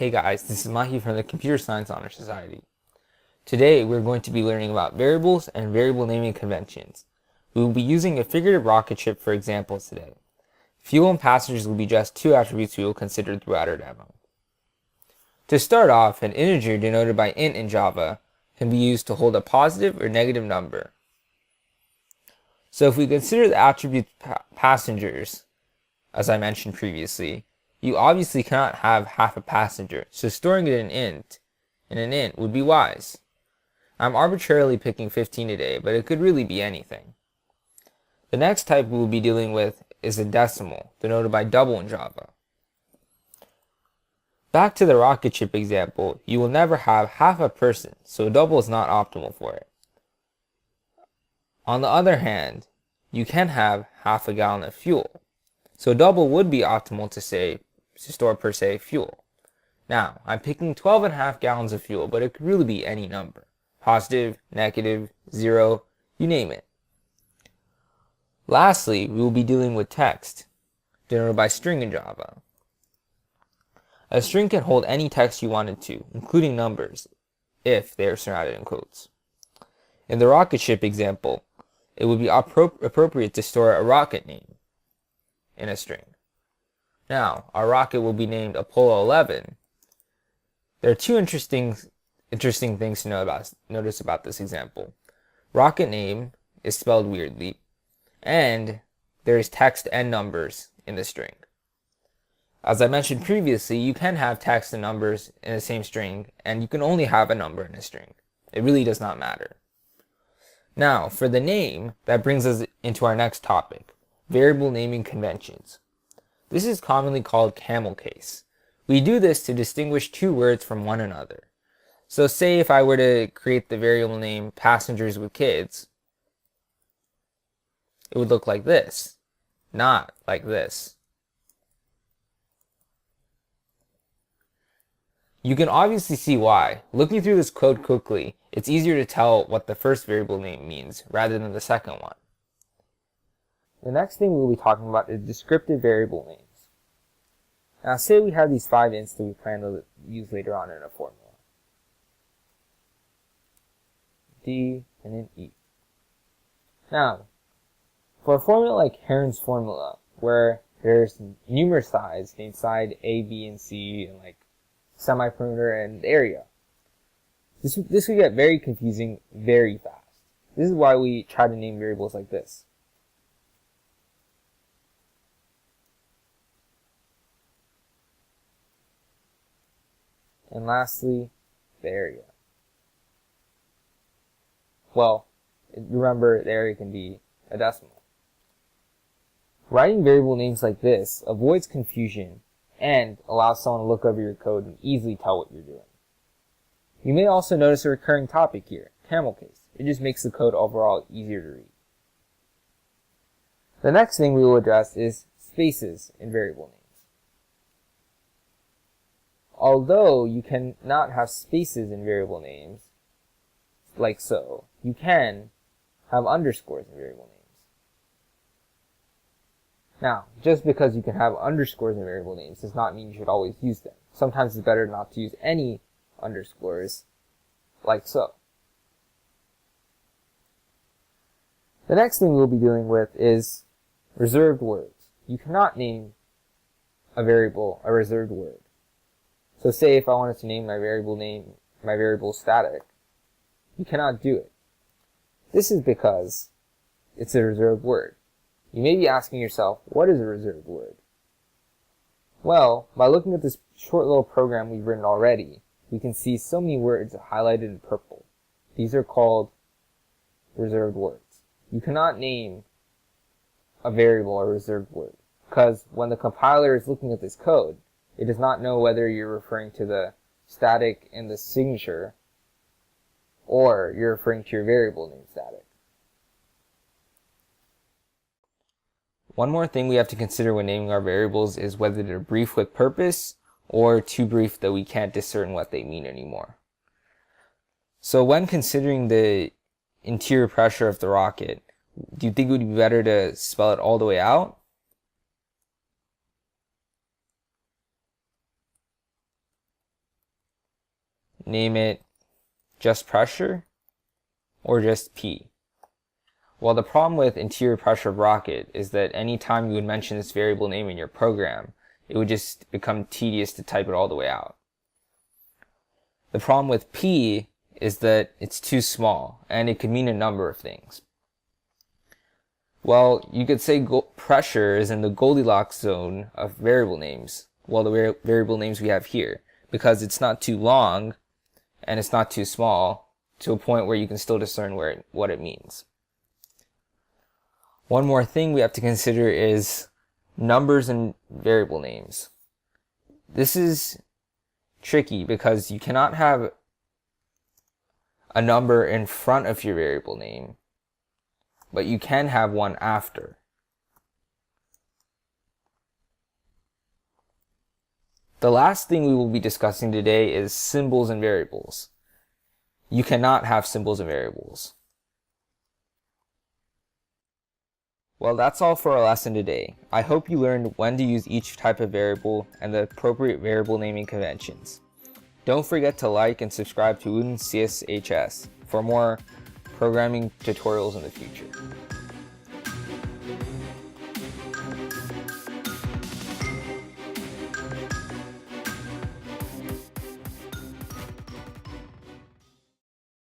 Hey guys, this is Mahi from the Computer Science Honor Society. Today we're going to be learning about variables and variable naming conventions. We will be using a figurative rocket ship for examples today. Fuel and passengers will be just two attributes we will consider throughout our demo. To start off, an integer denoted by int in Java can be used to hold a positive or negative number. So if we consider the attribute passengers, as I mentioned previously, you obviously cannot have half a passenger, so storing it in an int would be wise. I'm arbitrarily picking 15 today, but it could really be anything. The next type we will be dealing with is a decimal, denoted by double in Java. Back to the rocket ship example, you will never have half a person, so double is not optimal for it. On the other hand, you can have half a gallon of fuel, so double would be optimal to store per se fuel. Now, I'm picking 12.5 gallons of fuel, but it could really be any number. Positive, negative, 0, you name it. Lastly, we will be dealing with text, denoted by string in Java. A string can hold any text you want it to, including numbers, if they are surrounded in quotes. In the rocket ship example, it would be appropriate to store a rocket name in a string. Now, our rocket will be named Apollo 11. There are two interesting things to notice about this example. Rocket name is spelled weirdly, and there is text and numbers in the string. As I mentioned previously, you can have text and numbers in the same string, and you can only have a number in a string. It really does not matter. Now, for the name, that brings us into our next topic, variable naming conventions. This is commonly called Camel Case. We do this to distinguish two words from one another. So say if I were to create the variable name passengers with kids, it would look like this, not like this. You can obviously see why. Looking through this code quickly, it's easier to tell what the first variable name means rather than the second one. The next thing we'll be talking about is descriptive variable names. Now say we have these 5 ints that we plan to use later on in a formula. D and then E. Now, for a formula like Heron's formula, where there's numerous sides named side A, B, and C, and like semi-perimeter and area, this could get very confusing very fast. This is why we try to name variables like this. And lastly, the area. Well, remember the area can be a decimal. Writing variable names like this avoids confusion and allows someone to look over your code and easily tell what you're doing. You may also notice a recurring topic here, Camel Case. It just makes the code overall easier to read. The next thing we will address is spaces in variable names. Although you cannot have spaces in variable names, like so, you can have underscores in variable names. Now, just because you can have underscores in variable names does not mean you should always use them. Sometimes it's better not to use any underscores, like so. The next thing we'll be dealing with is reserved words. You cannot name a variable a reserved word. So say if I wanted to name my variable static, you cannot do it. This is because it's a reserved word. You may be asking yourself, what is a reserved word? Well, by looking at this short little program we've written already, we can see so many words highlighted in purple. These are called reserved words. You cannot name a variable a reserved word, because when the compiler is looking at this code, it does not know whether you're referring to the static in the signature or you're referring to your variable name static. One more thing we have to consider when naming our variables is whether they're brief with purpose or too brief that we can't discern what they mean anymore. So when considering the interior pressure of the rocket, do you think it would be better to spell it all the way out? name it just pressure or just P. Well, the problem with interior pressure of rocket is that anytime you would mention this variable name in your program, it would just become tedious to type it all the way out. The problem with P is that it's too small, and it could mean a number of things. Well, you could say pressure is in the Goldilocks zone of variable names, well, the variable names we have here, because it's not too long and it's not too small to a point where you can still discern what it means. One more thing we have to consider is numbers and variable names. This is tricky because you cannot have a number in front of your variable name, but you can have one after. The last thing we will be discussing today is symbols and variables. You cannot have symbols and variables. Well, that's all for our lesson today. I hope you learned when to use each type of variable and the appropriate variable naming conventions. Don't forget to like and subscribe to Wootton CSHS for more programming tutorials in the future.